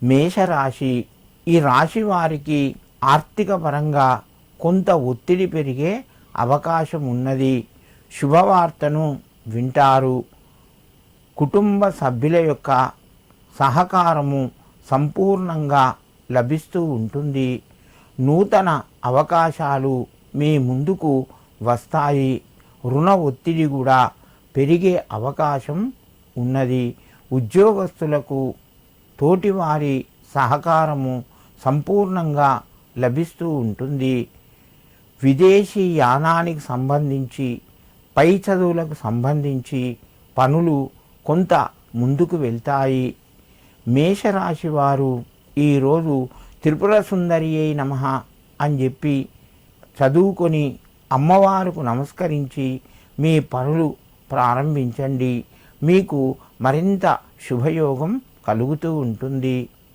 మేషరాశి. ఈ రాశి వారికి ఆర్థిక పరంగా కొంత ఒత్తిడి పెరిగే అవకాశం ఉన్నది. శుభవార్తను వింటారు. కుటుంబ సభ్యుల యొక్క సహకారము సంపూర్ణంగా లభిస్తూ ఉంటుంది. నూతన అవకాశాలు మీ ముందుకు వస్తాయి. రుణ ఒత్తిడి కూడా పెరిగే అవకాశం ఉన్నది. ఉద్యోగస్తులకు తోటివారి సహకారము సంపూర్ణంగా లభిస్తూ ఉంటుంది. విదేశీ యానానికి సంబంధించి పై చదువులకు సంబంధించి పనులు కొంత ముందుకు వెళ్తాయి. మేషరాశి వారు ఈరోజు త్రిపుర సుందరియై నమః అని చెప్పి చదువుకొని అమ్మవారికి నమస్కరించి మీ పనులు ప్రారంభించండి. మీకు మరింత శుభయోగం కలుగుతూ ఉంటుంది.